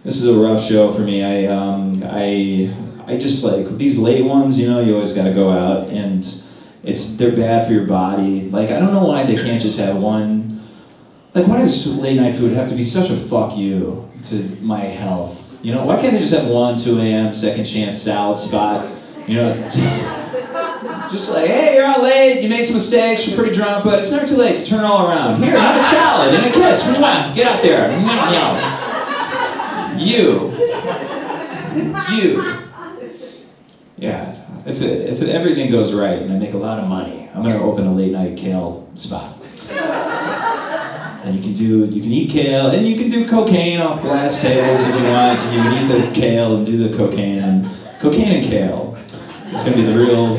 This is a rough show for me. I just like these late ones. You know, you always got to go out, and they're bad for your body. Like I don't know why they can't just have one. Like why does late night food have to be such a fuck you to my health? You know, why can't they just have 1, 2 a.m. second chance salad spot? You know, just like, hey, you're out late, you made some mistakes, you're pretty drunk, but it's never too late to turn it all around. Here, have a salad and a kiss. Mwah, get out there. You. Yeah, if everything goes right and I make a lot of money, I'm gonna open a late night kale spot. And you can eat kale, and you can do cocaine off glass tables if you want, and you can eat the kale and do the cocaine and kale. It's gonna be the real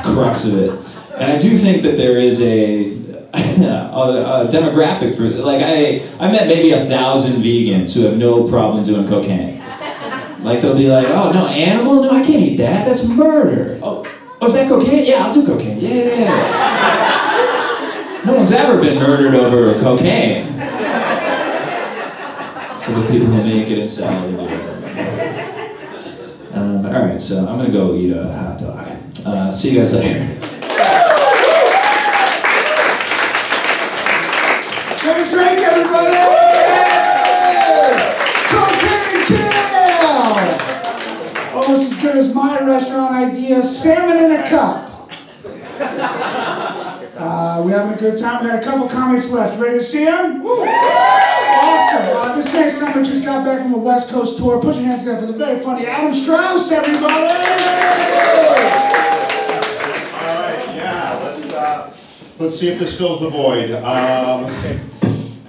crux of it. And I do think that there is a demographic for, like I met maybe 1,000 vegans who have no problem doing cocaine. Like they'll be like, oh no, animal? No, I can't eat that, that's murder. Oh, is that cocaine? Yeah, I'll do cocaine, yeah. No one's ever been murdered over cocaine. So the people who make it in salad do it. All right, so I'm gonna go eat a hot dog. See you guys later. Have a drink, everybody! Cocaine and kale! Almost as good as my restaurant idea, salmon in a cup. We're having a good time. We got a couple comics left. Ready to see them? Awesome. This next comic just got back from a West Coast tour. Put your hands together for the very funny Adam Strauss, everybody! All right, yeah, let's see if this fills the void.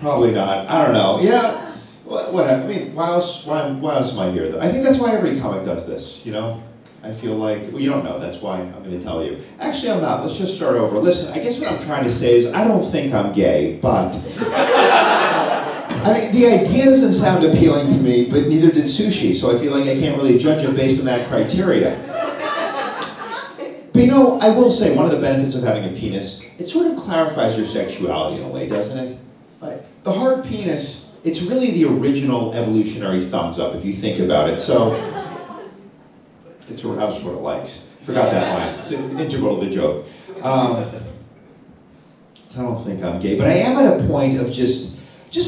Probably not. I don't know. Yeah, whatever. I mean, why else am I here, though? I think that's why every comic does this, you know? I feel like, well, you don't know, that's why I'm going to tell you. Actually, I'm not. Let's just start over. Listen, I guess what I'm trying to say is I don't think I'm gay, but... I mean, the idea doesn't sound appealing to me, but neither did sushi, so I feel like I can't really judge it based on that criteria. But you know, I will say, one of the benefits of having a penis, it sort of clarifies your sexuality in a way, doesn't it? Like, the hard penis, it's really the original evolutionary thumbs up, if you think about it, so... It's a house for the likes. Forgot that line. It's integral to the joke. So I don't think I'm gay, but I am at a point of just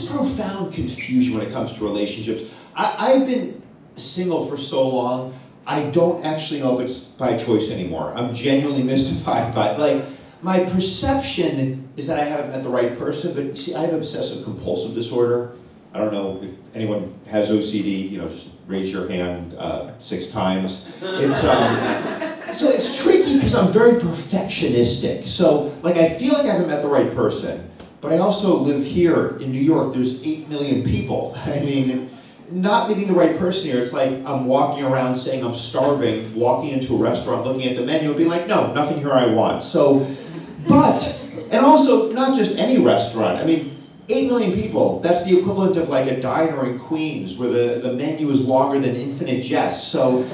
profound confusion when it comes to relationships. I've been single for so long, I don't actually know if it's by choice anymore. I'm genuinely mystified by it. Like, my perception is that I haven't met the right person, but see, I have obsessive compulsive disorder. I don't know if anyone has OCD, you know, just raise your hand 6 times. It's so it's tricky because I'm very perfectionistic. So like I feel like I haven't met the right person, but I also live here in New York. There's 8 million people. I mean, not meeting the right person here, it's like I'm walking around saying I'm starving, walking into a restaurant, looking at the menu and being like, no, nothing here I want. So, and also not just any restaurant. I mean, 8 million people, that's the equivalent of like a diner in Queens where the menu is longer than Infinite Jest. So,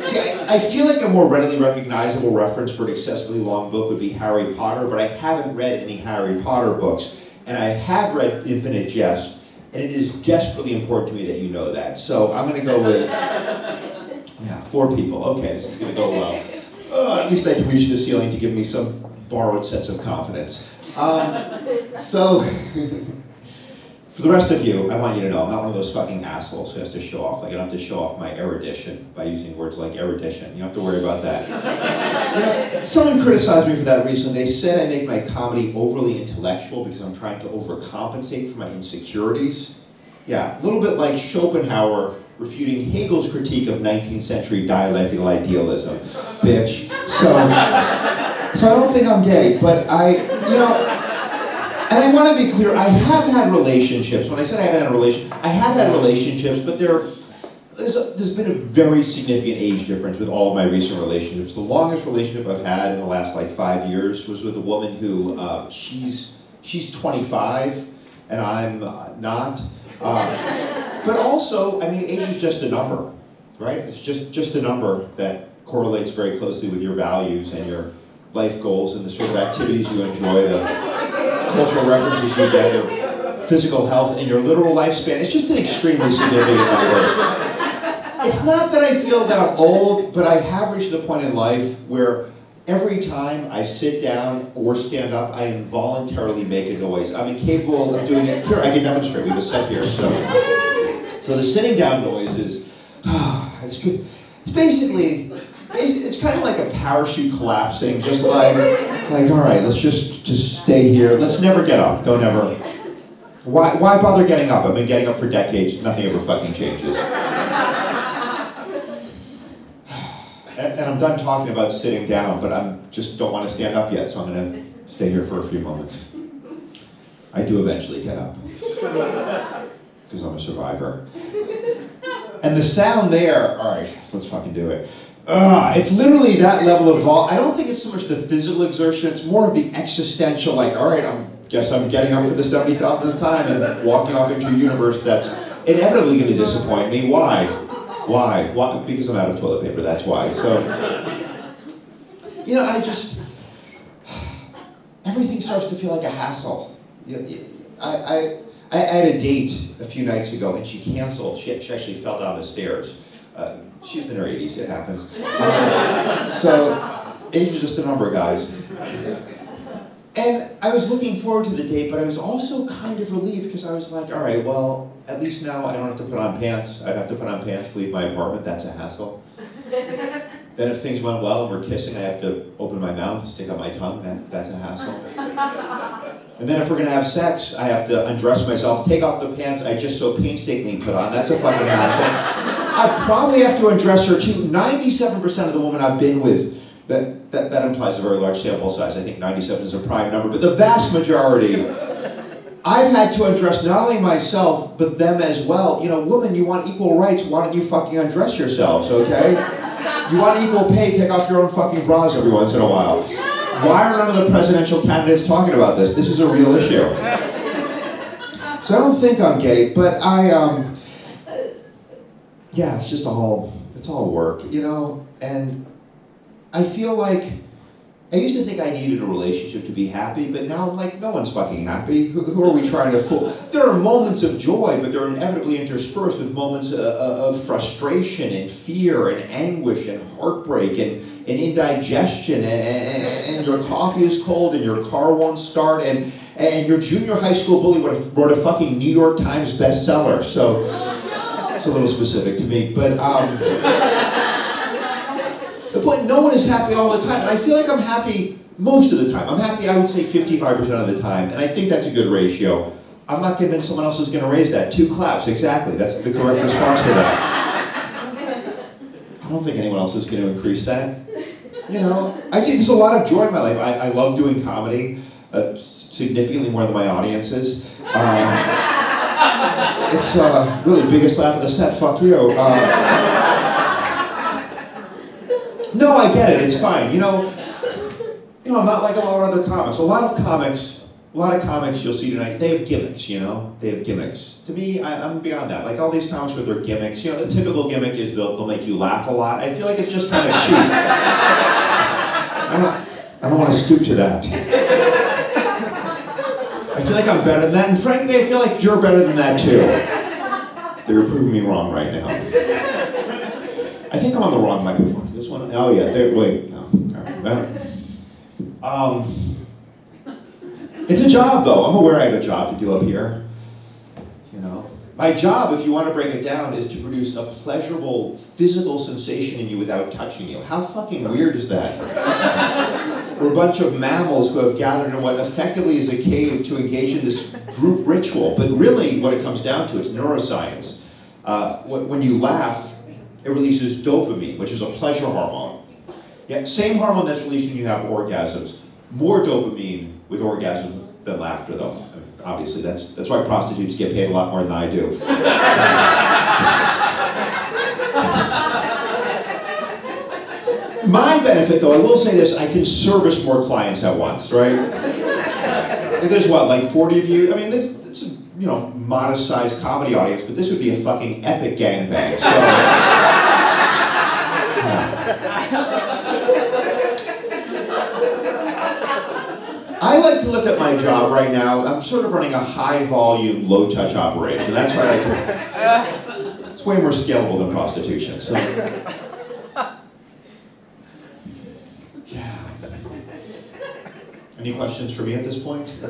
see, I feel like a more readily recognizable reference for an excessively long book would be Harry Potter, but I haven't read any Harry Potter books. And I have read Infinite Jest, and it is desperately important to me that you know that. So I'm gonna go with, 4 people. Okay, this is gonna go well. At least I can reach the ceiling to give me some borrowed sense of confidence. So, for the rest of you, I want you to know I'm not one of those fucking assholes who has to show off. Like, I don't have to show off my erudition by using words like erudition. You don't have to worry about that. You know, someone criticized me for that recently. They said I make my comedy overly intellectual because I'm trying to overcompensate for my insecurities. Yeah, a little bit like Schopenhauer refuting Hegel's critique of 19th century dialectical idealism. Bitch. So I don't think I'm gay, but and I want to be clear, I have had relationships. When I said I haven't had a relationship, I have had relationships, but there's been a very significant age difference with all of my recent relationships. The longest relationship I've had in the last 5 years was with a woman who, she's 25, and I'm not. But also, I mean, age is just a number, right? It's just a number that correlates very closely with your values and your life goals and the sort of activities you enjoy, the cultural references you get, your physical health and your literal lifespan, it's just an extremely significant number. It's not that I feel that I'm old, but I have reached the point in life where every time I sit down or stand up, I involuntarily make a noise. I'm incapable of doing it. Here, I can demonstrate. We have a set here. So the sitting down noise is, it's good. It's basically, it's kind of like a parachute collapsing, just like all right, let's just stay here. Let's never get up. Don't ever. Why bother getting up? I've been getting up for decades. Nothing ever fucking changes. And I'm done talking about sitting down, but I just don't want to stand up yet, so I'm going to stay here for a few moments. I do eventually get up, because I'm a survivor. And the sound there, all right, let's fucking do it. It's literally that level of I don't think it's so much the physical exertion, it's more of the existential, like, all right, guess I'm getting up for the 70,000th time and walking off into a universe that's inevitably going to disappoint me. Why? Because I'm out of toilet paper, that's why. So, everything starts to feel like a hassle. I had a date a few nights ago and she canceled. She actually fell down the stairs. She's in her 80s, it happens. So, age is just a number, guys. And I was looking forward to the date, but I was also kind of relieved because I was like, all right, well, at least now I don't have to put on pants. I'd have to put on pants to leave my apartment. That's a hassle. Then if things went well and we're kissing, I have to open my mouth, stick out my tongue. That's a hassle. And then if we're going to have sex, I have to undress myself, take off the pants I just so painstakingly put on. That's a fucking hassle. I probably have to undress her too. 97% of the women I've been with, that implies a very large sample size. I think 97 is a prime number, but the vast majority, I've had to undress not only myself, but them as well. Women, you want equal rights, why don't you fucking undress yourselves, okay? You want equal pay, take off your own fucking bras every once in a while. Why are none of the presidential candidates talking about this? This is a real issue. So I don't think I'm gay, but it's just it's all work, and I feel like, I used to think I needed a relationship to be happy, but now I'm like, no one's fucking happy. Who are we trying to fool? There are moments of joy, but they're inevitably interspersed with moments of frustration and fear and anguish and heartbreak and indigestion, and your coffee is cold and your car won't start, and your junior high school bully wrote a fucking New York Times bestseller, so it's a little specific to me, but the point, no one is happy all the time, and I feel like I'm happy most of the time. I'm happy, I would say 55% of the time, and I think that's a good ratio. I'm not convinced someone else is going to raise that. 2 claps, exactly. That's the correct response to that. I don't think anyone else is going to increase that. I think there's a lot of joy in my life. I love doing comedy, significantly more than my audience is. It's really the biggest laugh of the set, fuck you. No, I get it, it's fine. I'm not like a lot of other comics. A lot of comics you'll see tonight, they have gimmicks, They have gimmicks. To me, I'm beyond that. Like all these comics with their gimmicks, the typical gimmick is they'll make you laugh a lot. I feel like it's just kind of cheap. I don't want to stoop to that. I feel like I'm better than that, and frankly, I feel like you're better than that too. They're proving me wrong right now. I think I'm on the wrong microphone. This one? Oh yeah, wait, no. All right. It's a job though. I'm aware I have a job to do up here. My job, if you want to break it down, is to produce a pleasurable physical sensation in you without touching you. How fucking weird is that? We're a bunch of mammals who have gathered in what effectively is a cave to engage in this group ritual, but really what it comes down to, it's neuroscience. When you laugh, it releases dopamine, which is a pleasure hormone. Yeah, same hormone that's released when you have orgasms. More dopamine with orgasms than laughter, though. I mean, obviously, that's why prostitutes get paid a lot more than I do. My benefit, though, I will say this, I can service more clients at once, right? There's what, like 40 of you? I mean, it's a modest-sized comedy audience, but this would be a fucking epic gangbang, so... I I like to look at my job right now. I'm sort of running a high-volume, low-touch operation. That's why I like to, it's way more scalable than prostitution. So, yeah. Any questions for me at this point? No?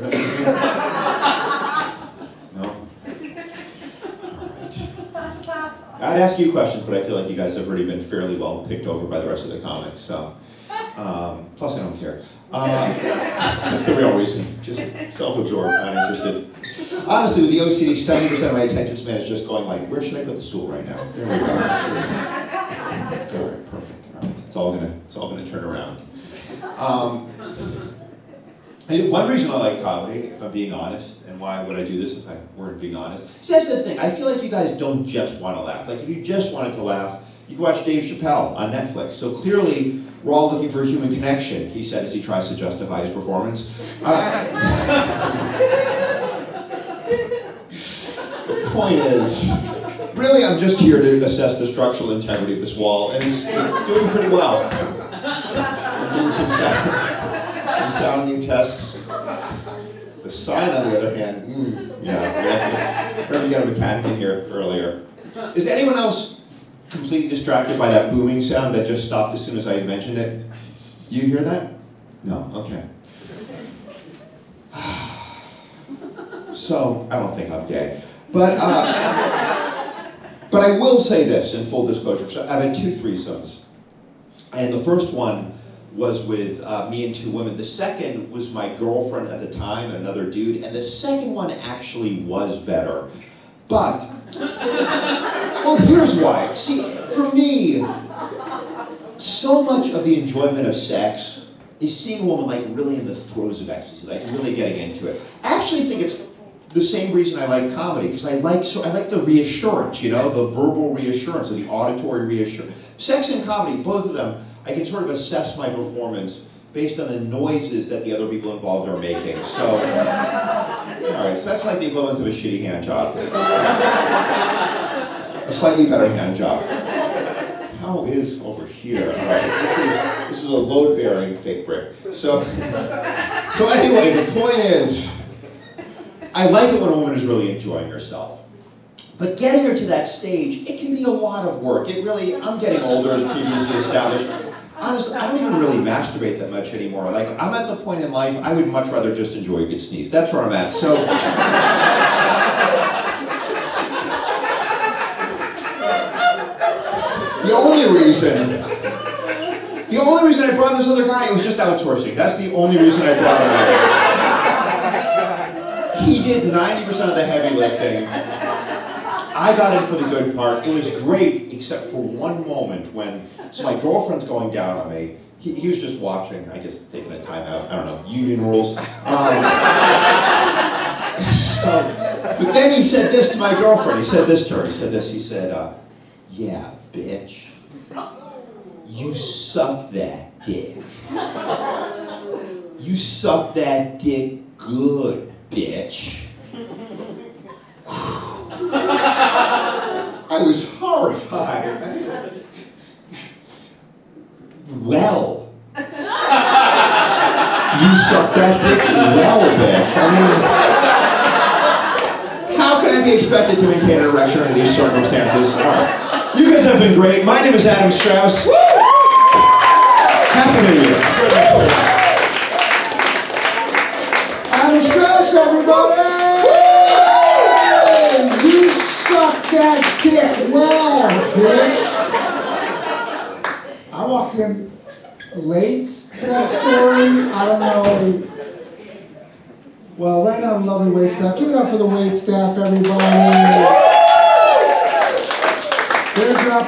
All right. I'd ask you questions, but I feel like you guys have already been fairly well picked over by the rest of the comics. So, plus I don't care. That's the real reason. Just self-absorbed, not interested. Honestly, with the OCD, 70% of my attention span is just going like, where should I put the stool right now? There we go. All right, perfect. All right, it's all gonna turn around. One reason I like comedy, if I'm being honest, and why would I do this if I weren't being honest? See, that's the thing. I feel like you guys don't just want to laugh. Like if you just wanted to laugh, you can watch Dave Chappelle on Netflix. So clearly, we're all looking for a human connection, he said as he tries to justify his performance. The point is, really I'm just here to assess the structural integrity of this wall, and it's doing pretty well. I'm doing some sounding tests. The sign, on the other hand, yeah. We got a mechanic in here earlier. Is anyone else completely distracted by that booming sound that just stopped as soon as I mentioned it? You hear that? No? Okay. So, I don't think I'm gay. But I will say this in full disclosure. So I've had 2 threesomes. And the first one was with me and 2 women. The second was my girlfriend at the time and another dude. And the second one actually was better. But, well, here's why. See, for me, so much of the enjoyment of sex is seeing a woman like really in the throes of ecstasy, like really getting into it. I actually think it's the same reason I like comedy, because I like the reassurance, you know, the verbal reassurance or the auditory reassurance. Sex and comedy, both of them, I can sort of assess my performance based on the noises that the other people involved are making. So, all right, so that's like the equivalent of a shitty hand job. A slightly better hand job. How is over here? All right, this is a load-bearing fake brick. So anyway, the point is, I like it when a woman is really enjoying herself. But getting her to that stage, it can be a lot of work. It really, I'm getting older, as previously established. Honestly, I don't even really masturbate that much anymore. Like, I'm at the point in life, I would much rather just enjoy a good sneeze. That's where I'm at. So, the only reason I brought this other guy, it was just outsourcing. That's the only reason I brought him. He did 90% of the heavy lifting. I got in for the good part. It was great, except for one moment when, so my girlfriend's going down on me. He was just watching, I guess, taking a time out. I don't know, union rules. But then he said this to my girlfriend. He said this to her. He said, yeah, bitch. You suck that dick. You suck that dick good, bitch. I was horrified. Well, you suck that dick well, bitch. I mean, how can I be expected to maintain an erection under these circumstances? All right. You guys have been great. My name is Adam Strauss. Happy New Year. Adam Strauss, everybody! You suck that dick well, bitch! I walked in late to that story. I don't know. Well, right now, the lovely wait staff. Give it up for the wait staff, everybody.